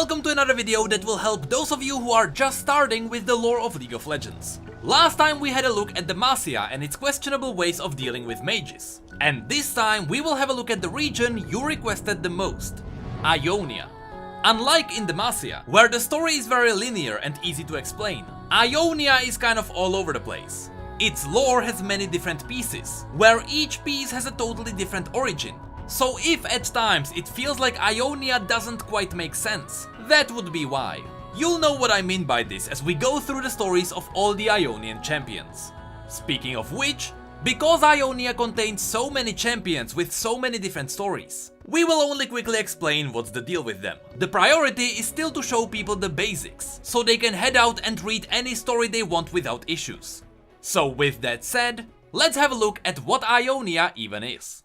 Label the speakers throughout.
Speaker 1: welcome to another video that will help those of you who are just starting with the lore of League of Legends. Last time we had a look at Demacia and its questionable ways of dealing with mages. And this time we will have a look at the region you requested the most, Ionia. Unlike in Demacia, where the story is very linear and easy to explain, Ionia is kind of all over the place. Its lore has many different pieces, where each piece has a totally different origin. So if at times it feels like Ionia doesn't quite make sense, that would be why. You'll know what I mean by this as we go through the stories of all the Ionian champions. Speaking of which, because Ionia contains so many champions with so many different stories, we will only quickly explain what's the deal with them. The priority is still to show people the basics, so they can head out and read any story they want without issues. So with that said, let's have a look at what Ionia even is.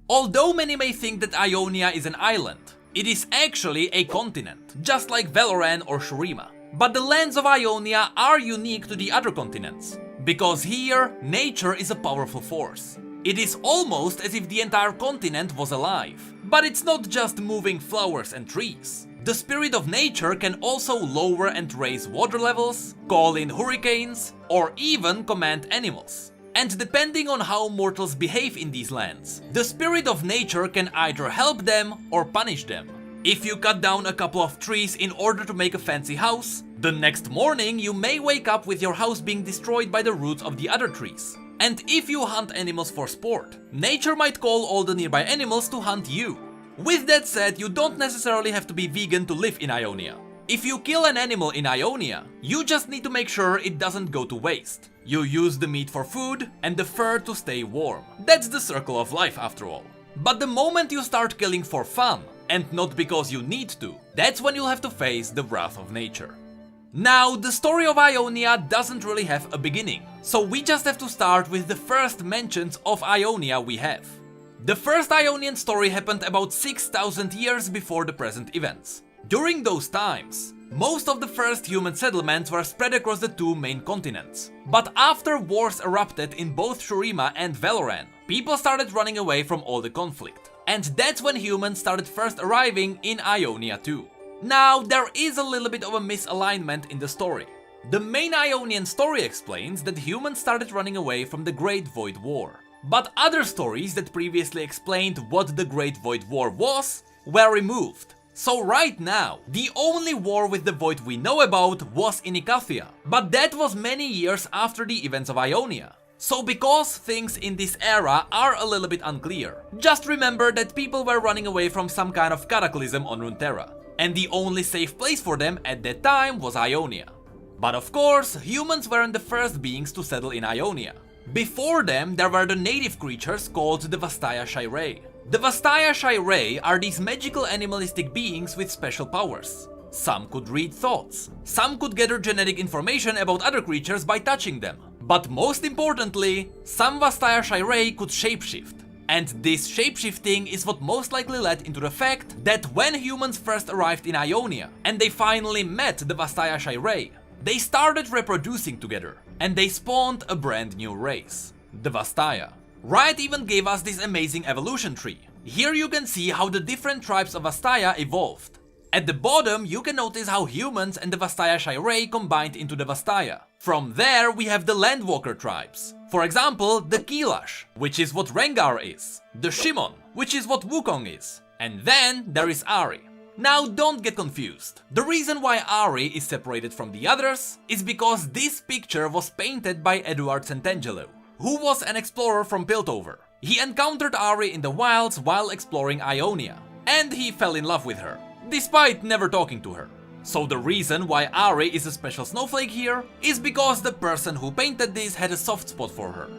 Speaker 1: Although many may think that Ionia is an island, it is actually a continent, just like Valoran or Shurima. But the lands of Ionia are unique to the other continents, because here, nature is a powerful force. It is almost as if the entire continent was alive. But it's not just moving flowers and trees. The spirit of nature can also lower and raise water levels, call in hurricanes, or even command animals. And depending on how mortals behave in these lands, the spirit of nature can either help them or punish them. If you cut down a couple of trees in order to make a fancy house, the next morning you may wake up with your house being destroyed by the roots of the other trees. And if you hunt animals for sport, nature might call all the nearby animals to hunt you. With that said, you don't necessarily have to be vegan to live in Ionia. If you kill an animal in Ionia, you just need to make sure it doesn't go to waste. You use the meat for food and the fur to stay warm. That's the circle of life after all. But the moment you start killing for fun, and not because you need to, that's when you'll have to face the wrath of nature. Now, the story of Ionia doesn't really have a beginning, so we just have to start with the first mentions of Ionia we have. The first Ionian story happened about 6,000 years before the present events. During those times, most of the first human settlements were spread across the two main continents. But after wars erupted in both Shurima and Valoran, people started running away from all the conflict. And that's when humans started first arriving in Ionia too. Now, there is a little bit of a misalignment in the story. The main Ionian story explains that humans started running away from the Great Void War. But other stories that previously explained what the Great Void War was were removed. So right now, the only war with the Void we know about was in Icathia, but that was many years after the events of Ionia. So because things in this era are a little bit unclear, just remember that people were running away from some kind of cataclysm on Runeterra, and the only safe place for them at that time was Ionia. But of course, humans weren't the first beings to settle in Ionia. Before them, there were the native creatures called the Vastaya Shirei. The Vastaya Shirei are these magical animalistic beings with special powers. Some could read thoughts, some could gather genetic information about other creatures by touching them. But most importantly, some Vastaya Shirei could shapeshift. And this shapeshifting is what most likely led into the fact that when humans first arrived in Ionia and they finally met the Vastaya Shirei, they started reproducing together and they spawned a brand new race, the Vastaya. Riot even gave us this amazing evolution tree. Here you can see how the different tribes of Vastaya evolved. At the bottom you can notice how humans and the Vastaya Shirei combined into the Vastaya. From there we have the Landwalker tribes. For example, the Kilash, which is what Rengar is, the Shimon, which is what Wukong is, and then there is Ahri. Now don't get confused. The reason why Ahri is separated from the others is because this picture was painted by Eduard Santangelo, who was an explorer from Piltover. He encountered Ahri in the wilds while exploring Ionia, and he fell in love with her, despite never talking to her. So the reason why Ahri is a special snowflake here is because the person who painted this had a soft spot for her.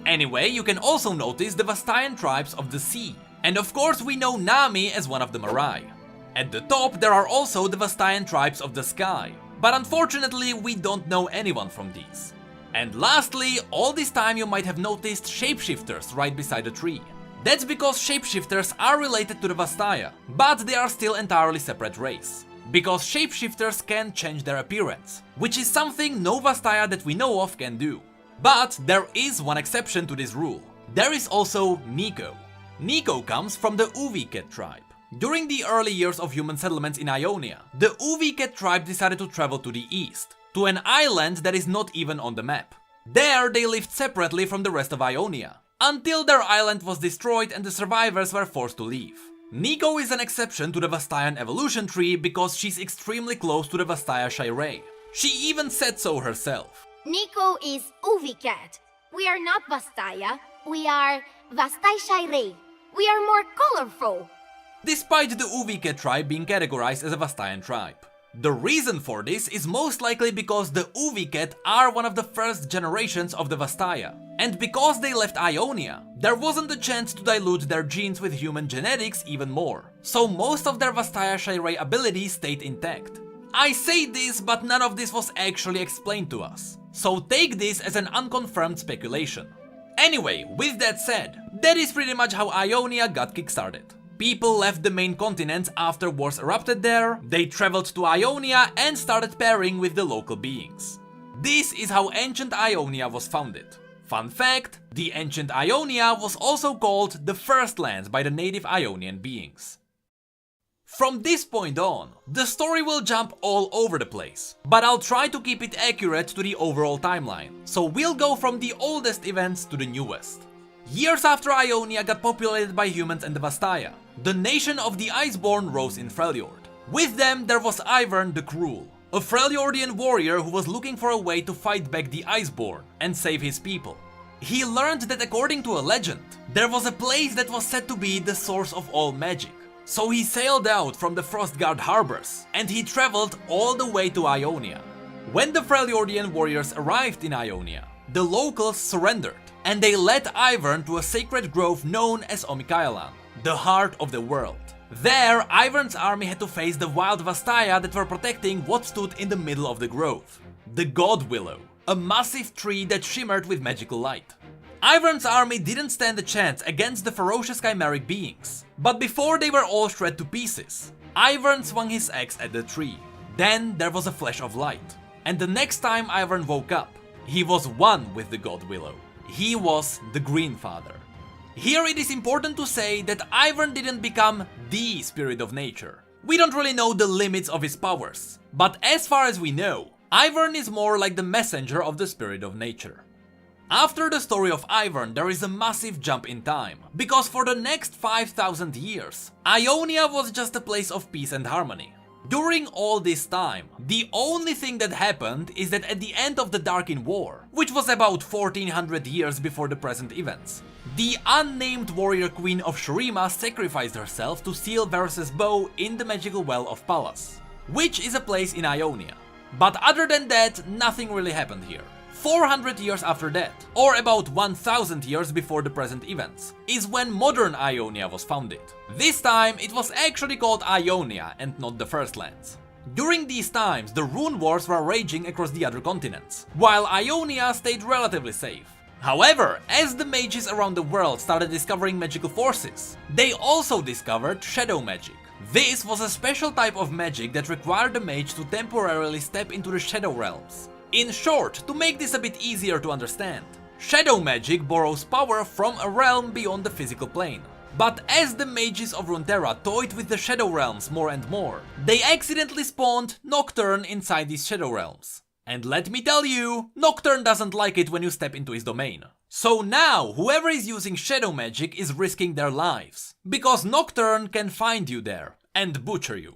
Speaker 1: Anyway, you can also notice the Vastayan tribes of the sea, and of course we know Nami as one of the Marai. At the top there are also the Vastayan tribes of the sky, but unfortunately we don't know anyone from these. And lastly, all this time you might have noticed Shapeshifters right beside the tree. That's because Shapeshifters are related to the Vastaya, but they are still entirely separate race. Because Shapeshifters can change their appearance, which is something no Vastaya that we know of can do. But there is one exception to this rule. There is also Niko. Niko comes from the Uviket tribe. During the early years of human settlements in Ionia, the Uviket tribe decided to travel to the east, to an island that is not even on the map. There they lived separately from the rest of Ionia, until their island was destroyed and the survivors were forced to leave. Niko is an exception to the Vastayan evolution tree because she's extremely close to the Vastaya Shirei. She even said so herself.
Speaker 2: Niko is Uviket. We are not Vastaya, we are Vastai Shirei. We are more colorful.
Speaker 1: Despite the Uviket tribe being categorized as a Vastayan tribe. The reason for this is most likely because the Uviket are one of the first generations of the Vastaya. And because they left Ionia, there wasn't a chance to dilute their genes with human genetics even more. So most of their Vastaya Shirei abilities stayed intact. I say this, but none of this was actually explained to us. So take this as an unconfirmed speculation. Anyway, with that said, that is pretty much how Ionia got kickstarted. People left the main continent after wars erupted there, they traveled to Ionia and started pairing with the local beings. This is how ancient Ionia was founded. Fun fact, the ancient Ionia was also called the First Lands by the native Ionian beings. From this point on, the story will jump all over the place, but I'll try to keep it accurate to the overall timeline, so we'll go from the oldest events to the newest. Years after Ionia got populated by humans and the Vastaya, the nation of the Iceborn rose in Freljord. With them there was Ivern the Cruel, a Freljordian warrior who was looking for a way to fight back the Iceborn and save his people. He learned that according to a legend, there was a place that was said to be the source of all magic. So he sailed out from the Frostguard harbors, and he traveled all the way to Ionia. When the Freljordian warriors arrived in Ionia, the locals surrendered, and they led Ivern to a sacred grove known as Omikaelan, the heart of the world. There, Ivern's army had to face the wild Vastaya that were protecting what stood in the middle of the grove. The God Willow, a massive tree that shimmered with magical light. Ivern's army didn't stand a chance against the ferocious chimeric beings, but before they were all shred to pieces, Ivern swung his axe at the tree. Then there was a flash of light, and the next time Ivern woke up, he was one with the God Willow. He was the Green Father. Here it is important to say that Ivern didn't become the spirit of nature. We don't really know the limits of his powers, but as far as we know, Ivern is more like the messenger of the spirit of nature. After the story of Ivern, there is a massive jump in time, because for the next 5,000 years, Ionia was just a place of peace and harmony. During all this time, the only thing that happened is that at the end of the Darkin War, which was about 1400 years before the present events, the unnamed warrior queen of Shurima sacrificed herself to seal Varus's bow in the magical well of Pallas, which is a place in Ionia. But other than that, nothing really happened here. 400 years after that, or about 1000 years before the present events, is when modern Ionia was founded. This time it was actually called Ionia and not the First Lands. During these times, the rune wars were raging across the other continents, while Ionia stayed relatively safe. However, as the mages around the world started discovering magical forces, they also discovered shadow magic. This was a special type of magic that required the mage to temporarily step into the shadow realms. In short, to make this a bit easier to understand, shadow magic borrows power from a realm beyond the physical plane. But as the mages of Runeterra toyed with the shadow realms more and more, they accidentally spawned Nocturne inside these shadow realms. And let me tell you, Nocturne doesn't like it when you step into his domain. So now, whoever is using shadow magic is risking their lives, because Nocturne can find you there and butcher you.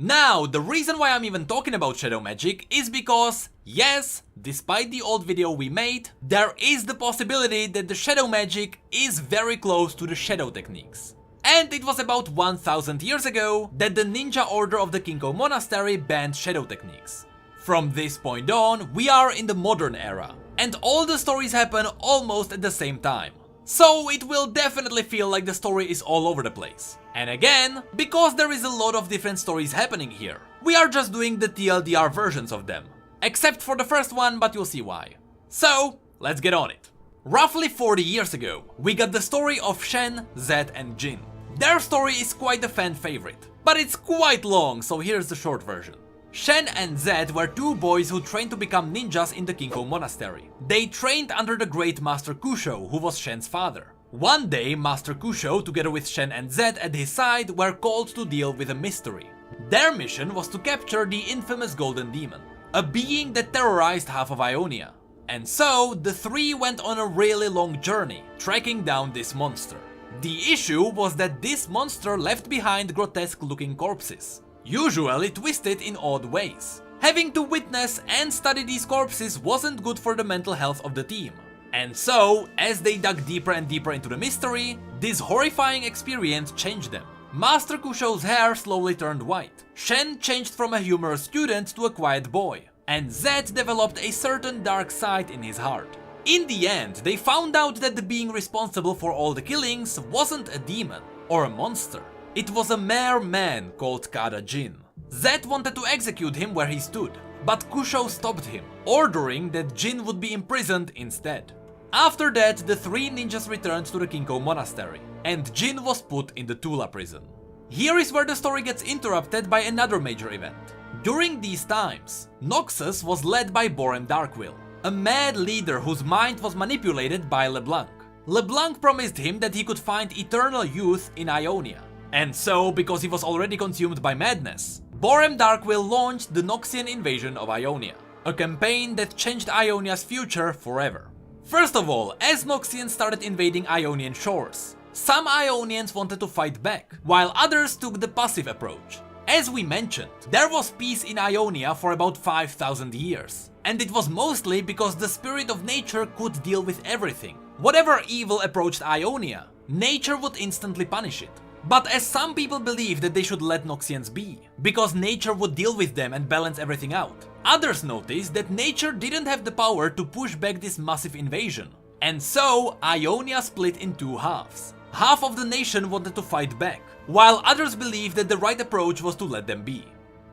Speaker 1: Now, the reason why I'm even talking about shadow magic is because, yes, despite the old video we made, there is the possibility that the shadow magic is very close to the shadow techniques. And it was about 1000 years ago that the ninja order of the Kinko Monastery banned shadow techniques. From this point on, we are in the modern era, and all the stories happen almost at the same time. So it will definitely feel like the story is all over the place. And again, because there is a lot of different stories happening here, we are just doing the TLDR versions of them. Except for the first one, but you'll see why. So, let's get on it. Roughly 40 years ago, we got the story of Shen, Zed and Jin. Their story is quite a fan favorite, but it's quite long, so here's the short version. Shen and Zed were two boys who trained to become ninjas in the Kinko Monastery. They trained under the great master Kusho, who was Shen's father. One day, Master Kusho, together with Shen and Zed at his side, were called to deal with a mystery. Their mission was to capture the infamous Golden Demon, a being that terrorized half of Ionia. And so, the three went on a really long journey, tracking down this monster. The issue was that this monster left behind grotesque-looking corpses, usually twisted in odd ways. Having to witness and study these corpses wasn't good for the mental health of the team. And so, as they dug deeper and deeper into the mystery, this horrifying experience changed them. Master Kusho's hair slowly turned white, Shen changed from a humorous student to a quiet boy, and Zed developed a certain dark side in his heart. In the end, they found out that the being responsible for all the killings wasn't a demon or a monster. It was a mere man called Kada Jin. Zed wanted to execute him where he stood, but Kusho stopped him, ordering that Jin would be imprisoned instead. After that, the three ninjas returned to the Kinko monastery, and Jin was put in the Tula prison. Here is where the story gets interrupted by another major event. During these times, Noxus was led by Borem Darkwill, a mad leader whose mind was manipulated by LeBlanc. LeBlanc promised him that he could find eternal youth in Ionia. And so, because he was already consumed by madness, Borem Darkwill launched the Noxian Invasion of Ionia, a campaign that changed Ionia's future forever. First of all, as Noxians started invading Ionian shores, some Ionians wanted to fight back, while others took the passive approach. As we mentioned, there was peace in Ionia for about 5,000 years, and it was mostly because the spirit of nature could deal with everything. Whatever evil approached Ionia, nature would instantly punish it. But as some people believe that they should let Noxians be, because nature would deal with them and balance everything out, others noticed that nature didn't have the power to push back this massive invasion. And so, Ionia split in two halves. Half of the nation wanted to fight back, while others believed that the right approach was to let them be.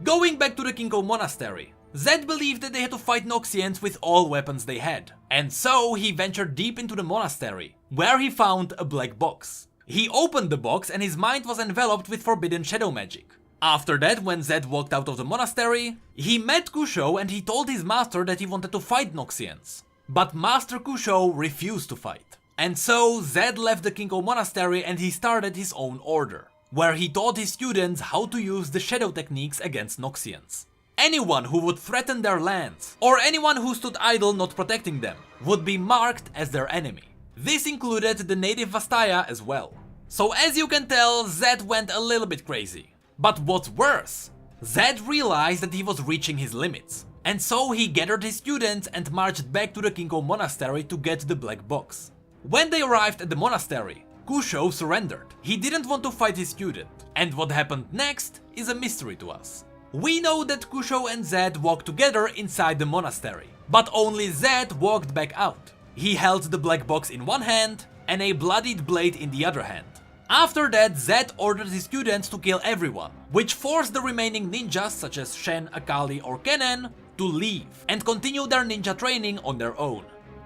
Speaker 1: Going back to the Kinko monastery, Zed believed that they had to fight Noxians with all weapons they had, and so he ventured deep into the monastery, where he found a black box. He opened the box and his mind was enveloped with forbidden shadow magic. After that, when Zed walked out of the monastery, he met Kusho and he told his master that he wanted to fight Noxians. But Master Kusho refused to fight. And so Zed left the Kinko monastery and he started his own order, where he taught his students how to use the shadow techniques against Noxians. Anyone who would threaten their lands, or anyone who stood idle not protecting them, would be marked as their enemy. This included the native Vastaya as well. So as you can tell, Zed went a little bit crazy. But what's worse, Zed realized that he was reaching his limits. And so he gathered his students and marched back to the Kinko monastery to get the black box. When they arrived at the monastery, Kusho surrendered. He didn't want to fight his student. And what happened next is a mystery to us. We know that Kusho and Zed walked together inside the monastery, but only Zed walked back out. He held the black box in one hand and a bloodied blade in the other hand. After that, Zed ordered his students to kill everyone, which forced the remaining ninjas such as Shen, Akali or Kennen to leave and continue their ninja training on their own.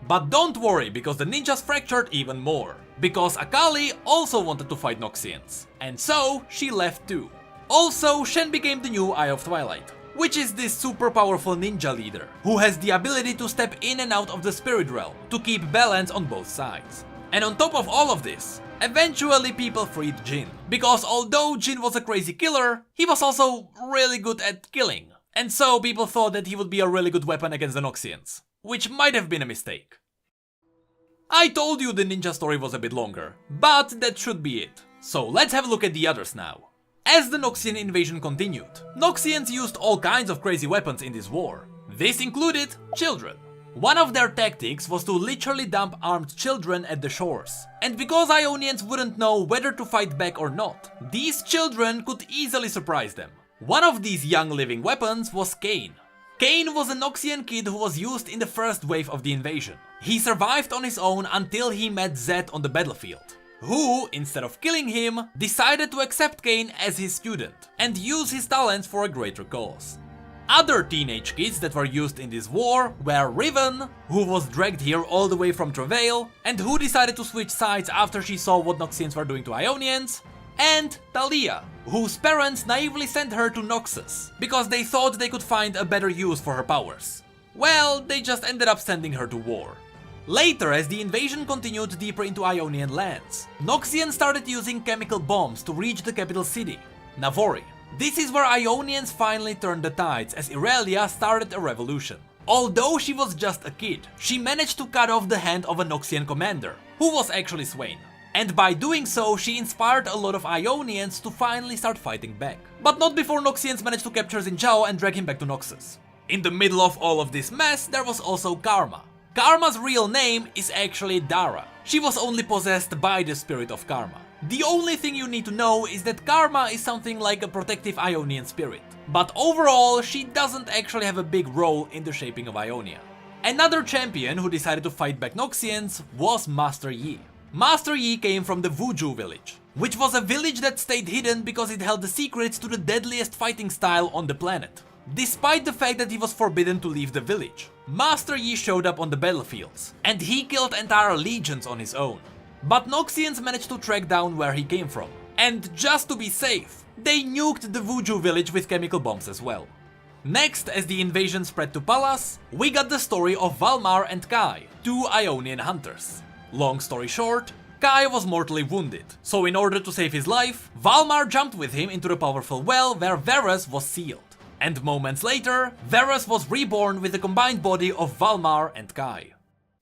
Speaker 1: But don't worry, because the ninjas fractured even more, because Akali also wanted to fight Noxians, and so she left too. Also, Shen became the new Eye of Twilight, which is this super powerful ninja leader, who has the ability to step in and out of the spirit realm to keep balance on both sides. And on top of all of this, eventually people freed Jin, because although Jin was a crazy killer, he was also really good at killing. And so people thought that he would be a really good weapon against the Noxians, which might have been a mistake. I told you the ninja story was a bit longer, but that should be it. So let's have a look at the others now. As the Noxian invasion continued, Noxians used all kinds of crazy weapons in this war. This included children. One of their tactics was to literally dump armed children at the shores. And because Ionians wouldn't know whether to fight back or not, these children could easily surprise them. One of these young living weapons was Cain. Cain was a Noxian kid who was used in the first wave of the invasion. He survived on his own until he met Zed on the battlefield, who, instead of killing him, decided to accept Cain as his student and use his talents for a greater cause. Other teenage kids that were used in this war were Riven, who was dragged here all the way from Travail and who decided to switch sides after she saw what Noxians were doing to Ionians, and Thalia, whose parents naively sent her to Noxus because they thought they could find a better use for her powers. Well, they just ended up sending her to war. Later, as the invasion continued deeper into Ionian lands, Noxian started using chemical bombs to reach the capital city, Navori. This is where Ionians finally turned the tides as Irelia started a revolution. Although she was just a kid, she managed to cut off the hand of a Noxian commander, who was actually Swain. And by doing so, she inspired a lot of Ionians to finally start fighting back. But not before Noxians managed to capture Xinjiao and drag him back to Noxus. In the middle of all of this mess, there was also Karma. Karma's real name is actually Dara. She was only possessed by the spirit of Karma. The only thing you need to know is that Karma is something like a protective Ionian spirit. But overall, she doesn't actually have a big role in the shaping of Ionia. Another champion who decided to fight back Noxians was Master Yi. Master Yi came from the Wuju village, which was a village that stayed hidden because it held the secrets to the deadliest fighting style on the planet. Despite the fact that he was forbidden to leave the village, Master Yi showed up on the battlefields, and he killed entire legions on his own. But Noxians managed to track down where he came from, and just to be safe, they nuked the Wuju village with chemical bombs as well. Next, as the invasion spread to Pallas, we got the story of Valmar and Kai, two Ionian hunters. Long story short, Kai was mortally wounded, so in order to save his life, Valmar jumped with him into the powerful well where Varus was sealed. And moments later, Varus was reborn with the combined body of Valmar and Kai.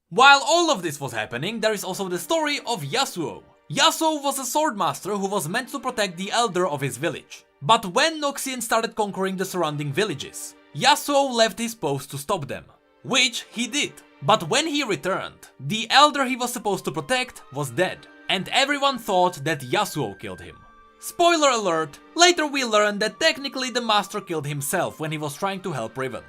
Speaker 1: While all of this was happening, there is also the story of Yasuo. Yasuo was a swordmaster who was meant to protect the elder of his village. But when Noxian started conquering the surrounding villages, Yasuo left his post to stop them. Which he did. But when he returned, the elder he was supposed to protect was dead. And everyone thought that Yasuo killed him. Spoiler alert, later we learned that technically the master killed himself when he was trying to help Riven.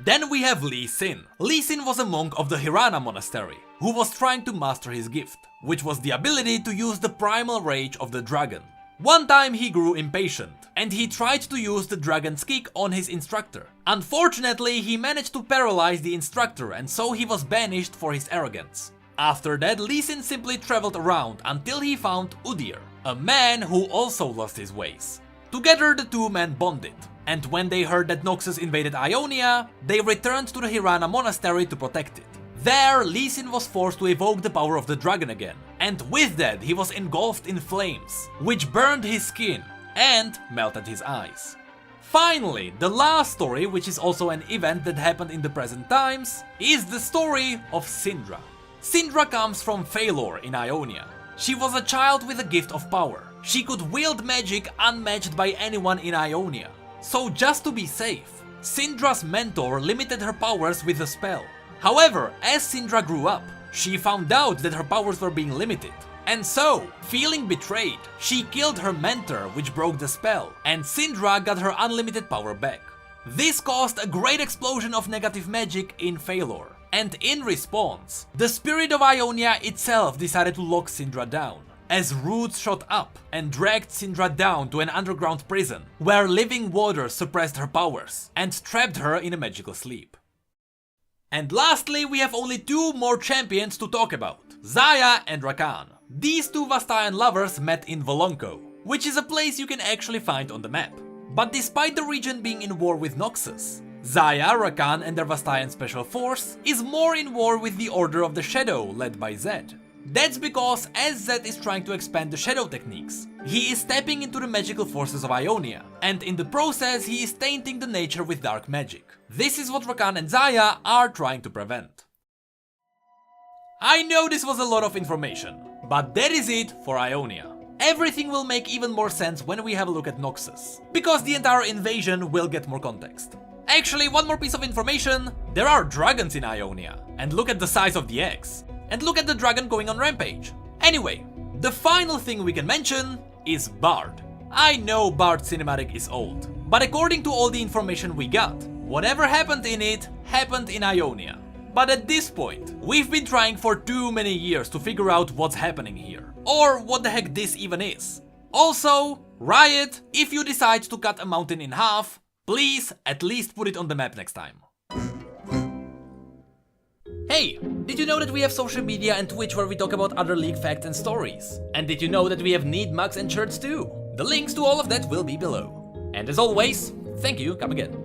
Speaker 1: Then we have Lee Sin. Lee Sin was a monk of the Hirana monastery, who was trying to master his gift, which was the ability to use the primal rage of the dragon. One time he grew impatient, and he tried to use the dragon's kick on his instructor. Unfortunately, he managed to paralyze the instructor, and so he was banished for his arrogance. After that, Lee Sin simply traveled around until he found Udyr, a man who also lost his ways. Together the two men bonded, and when they heard that Noxus invaded Ionia, they returned to the Hirana monastery to protect it. There, Lee Sin was forced to evoke the power of the dragon again, and with that he was engulfed in flames, which burned his skin and melted his eyes. Finally, the last story, which is also an event that happened in the present times, is the story of Syndra. Syndra comes from Phalor in Ionia. She was a child with a gift of power. She could wield magic unmatched by anyone in Ionia. So just to be safe, Syndra's mentor limited her powers with a spell. However, as Syndra grew up, she found out that her powers were being limited. And so, feeling betrayed, she killed her mentor, which broke the spell, and Syndra got her unlimited power back. This caused a great explosion of negative magic in Phalor. And in response, the spirit of Ionia itself decided to lock Syndra down, as roots shot up and dragged Syndra down to an underground prison, where living water suppressed her powers and trapped her in a magical sleep. And lastly, we have only two more champions to talk about, Xayah and Rakan. These two Vastayan lovers met in Volonko, which is a place you can actually find on the map. But despite the region being in war with Noxus, Xayah, Rakan and their Vastayan special force is more in war with the Order of the Shadow led by Zed. That's because as Zed is trying to expand the shadow techniques, he is stepping into the magical forces of Ionia, and in the process he is tainting the nature with dark magic. This is what Rakan and Xayah are trying to prevent. I know this was a lot of information, but that is it for Ionia. Everything will make even more sense when we have a look at Noxus, because the entire invasion will get more context. Actually, one more piece of information, there are dragons in Ionia, and look at the size of the eggs. And look at the dragon going on rampage. Anyway, the final thing we can mention is Bard. I know Bard cinematic is old, but according to all the information we got, whatever happened in it happened in Ionia. But at this point, we've been trying for too many years to figure out what's happening here, or what the heck this even is. Also, Riot, if you decide to cut a mountain in half, please at least put it on the map next time. Hey, did you know that we have social media and Twitch where we talk about other League facts and stories? And did you know that we have neat mugs and shirts too? The links to all of that will be below. And as always, thank you, come again.